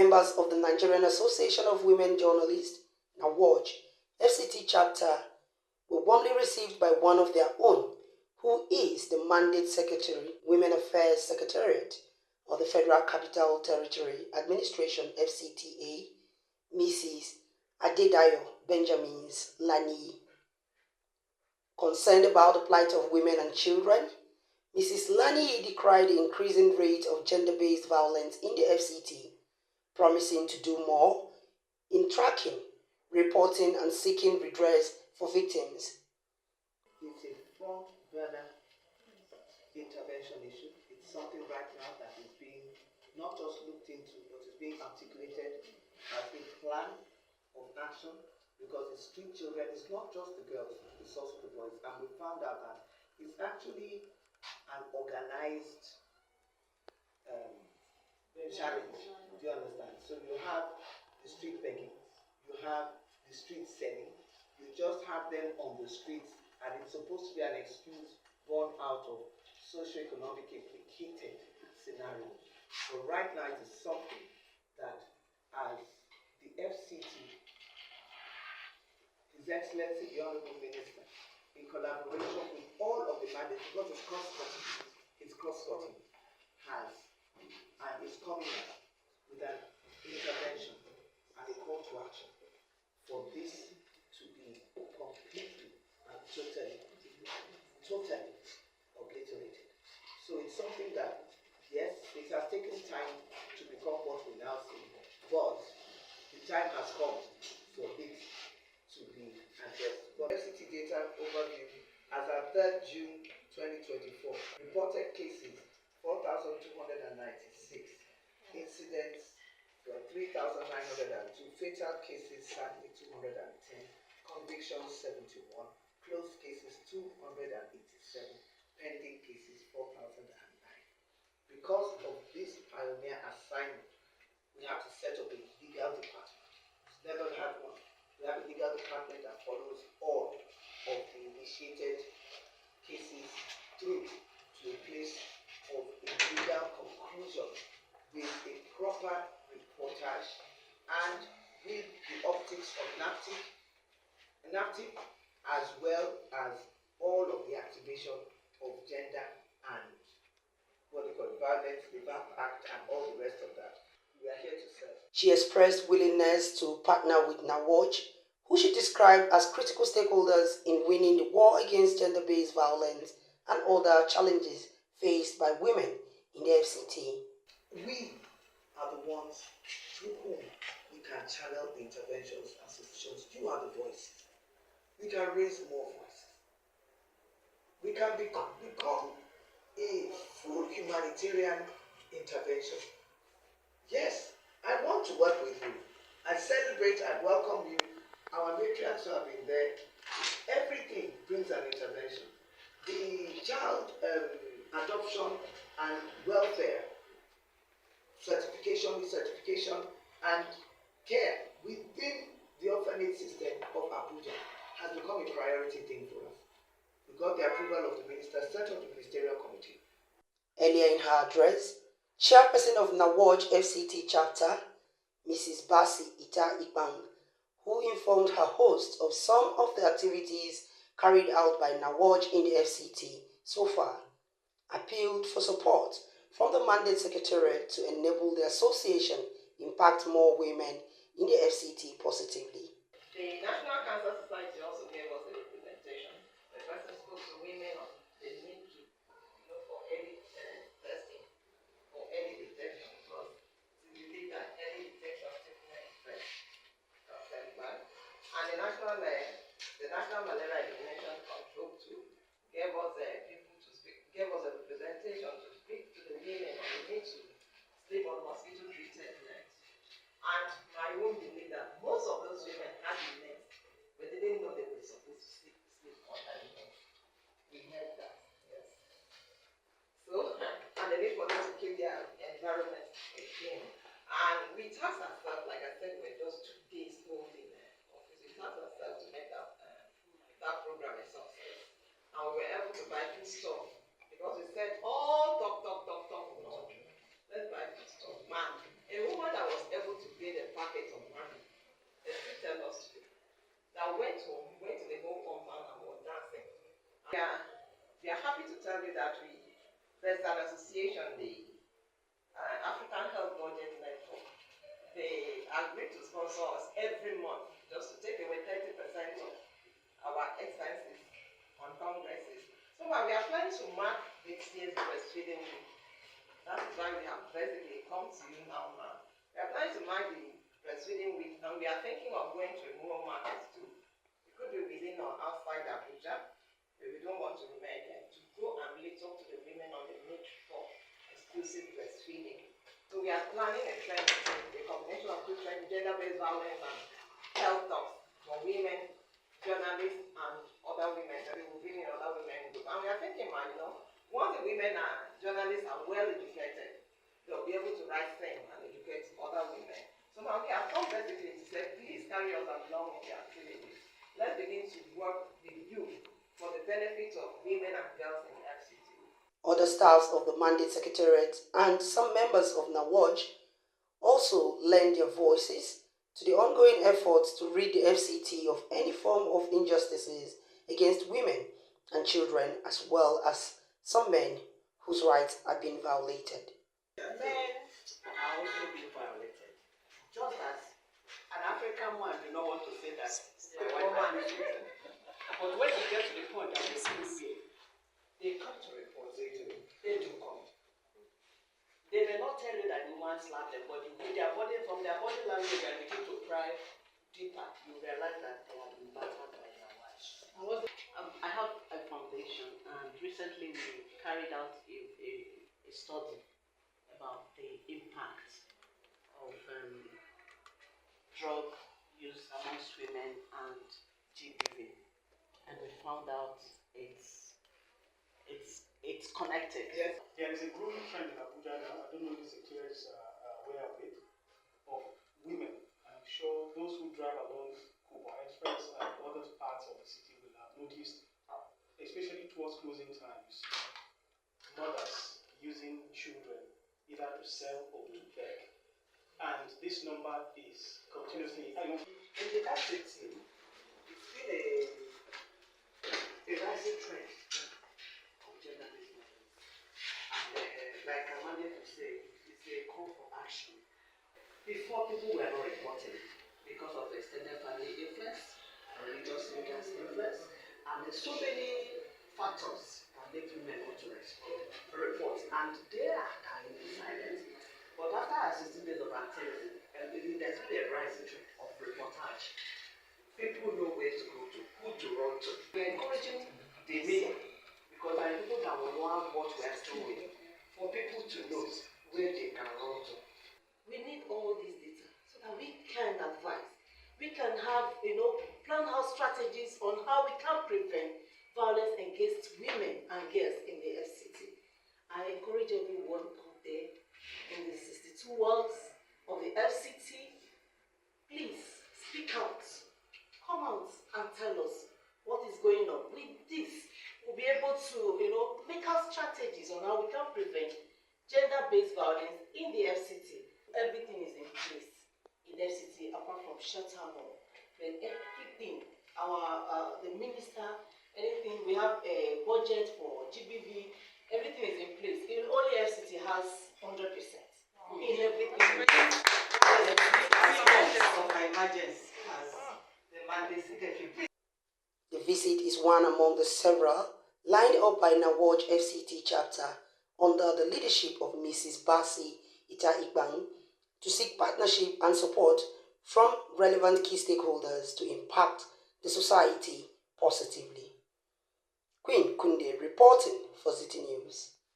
Members of the Nigerian Association of Women Journalists, NAWOJ FCT chapter, were warmly received by one of their own, who is the Mandate Secretary, Women Affairs Secretariat of the Federal Capital Territory Administration FCTA, Mrs. Adedayo Benjamin's Lani. Concerned about the plight of women and children, Mrs. Lani decried the increasing rate of gender-based violence in the FCT, promising to do more in tracking, reporting and seeking redress for victims. It's a front burner intervention issue. It's something right now that is being not just looked into, but is being articulated as a plan of action, because the street children is not just the girls, it's also the boys. And we found out that it's actually an organized challenge. Do you understand? So you have the street begging, you have the street selling, you just have them on the streets, and it's supposed to be an excuse born out of socio-economically heated scenario. So right now it is something that, as the FCT, His Excellency the Honorable Minister, in collaboration with all of the mandates, because it's cross-cutting, has and is coming up with an intervention and a call to action for this to be completely and totally obliterated. So it's something that, yes, it has taken time to become what we now see, but the time has come for it to be addressed. But FCT data overview, as at 3rd June 2024, reported cases 4,296, incidents were 3,902, fatal cases sadly 210, convictions 71, closed cases 287, pending cases 4,009. Because of this pioneer assignment, we have to set up a legal department. It's never had one. We have a legal department that follows all of the initiated cases through to a place of a legal conclusion with a proper reportage and with the optics of NAPTIP, as well as all of the activation of gender and violence, the VAP Act, and all the rest of that. We are here to serve. She expressed willingness to partner with NAWOJ, who she described as critical stakeholders in winning the war against gender-based violence and other challenges faced by women in the FCT. We are the ones through whom we can channel the interventions and solutions. You are the voices. We can raise more voices. We can become a full humanitarian intervention. Yes, I want to work with you. I celebrate, I welcome you. Our matriarchs who have been there. Everything brings an intervention. The child adoption and welfare certification and care within the orphanage system of Abuja has become a priority thing for us. We got the approval of the minister, set up the ministerial committee. Earlier in her address, chairperson of NAWOJ FCT chapter, Mrs. Basi Ita Ibang, who informed her host of some of the activities carried out by NAWOJ in the FCT so far, appealed for support from the Mandate Secretariat to enable the association impact more women in the FCT positively. The National Cancer Society also gave us a representation. The person spoke to women on the need to look for early testing or early detection, because we believe that early detection of treatment is best. And the National Malaria Elimination Control Tool gave us people to speak, gave us a representation to speak to the women on the need to sleep on mosquito-treated nets. And my own belief that most of those women had the nets, but they didn't know they were supposed to sleep under the net. We heard that, yes. So, and the need for them to keep their environment clean. And we tasked ourselves, like I said, we're just 2 days old in the office. We tasked ourselves to make that program a success. And we were able to buy food stuff, because we said all talk will not do. Let's buy food stuff. Man, a woman that was able there's an association, the African Health Budget Network. They agree to sponsor us every month just to take away 30% of our expenses on congresses. So while we are planning to mark this year's breastfeeding week, that is why we have basically come to you now. We are planning to mark the breastfeeding week, and we are thinking of going to more markets too. It could be within or outside Abuja, but we don't want to remain here, to go and really talk to the women on the need for exclusive breastfeeding. So we are planning a trend, a combination of two trends, gender-based violence and health talks for women, journalists, and other women. So we will bring in other women group. And we are thinking, once the women and journalists are well educated, they'll be able to write things and educate other women. So now we have come basically to say, please carry us along in the activities. Let's begin to work with you for the benefit of women and girls in the FCT. Other staffs of the Mandate Secretariat and some members of NAWOJ also lend their voices to the ongoing efforts to rid the FCT of any form of injustices against women and children, as well as some men whose rights are being violated. Men are also being violated. Just as an African man do not want to say that a white man is beaten. But when you get to the point that they see they come to report, they do come. They may not tell you that the woman slapped their body. With their body, from their body language, and begin to pry deeper, you realize that they have been battered by their wives. I have a foundation, and recently we carried out a study about the impact of drug use amongst women and GBV, and we found out it's connected. Yes. There is a growing trend in Abuja now. I don't know if the secretaries are aware of it, of women. I'm sure those who drive along Kuba Express and other parts of the city will have noticed, especially towards closing times, mothers using children either to sell or to beg. And this number is continuously increasing. In the FCT, it's been a rising trend of gender-based violence. And like Amanda would say, it's a call for action. Before, people were not reporting because of extended family influence, religious influence, and there's so many factors that make women want to report, and they are dying in silence. But after 16 days of activity, there's been a rising trend of reportage. People know where to go to, who to run to. We're encouraging the media, because there are people that will know what we are doing, for people to know where they can run to. We need all these data so that we can advise. We can have, plan out strategies on how we can prevent violence against women and girls in the FCT. I encourage everyone out there in the 62 wards of the FCT, please speak out. Come out and tell us what is going on. With this, we'll be able to, make our strategies on how we can prevent gender-based violence in the FCT. Everything is in place in the FCT, apart from shelter home. Then everything, the minister, anything, we have a budget for GBV, everything is in place. Only FCT has 100% in everything. The visit is one among the several lined up by NAWOJ FCT chapter under the leadership of Mrs. Basi Ita-Ikbang to seek partnership and support from relevant key stakeholders to impact the society positively. Queen Kunde reporting for City News.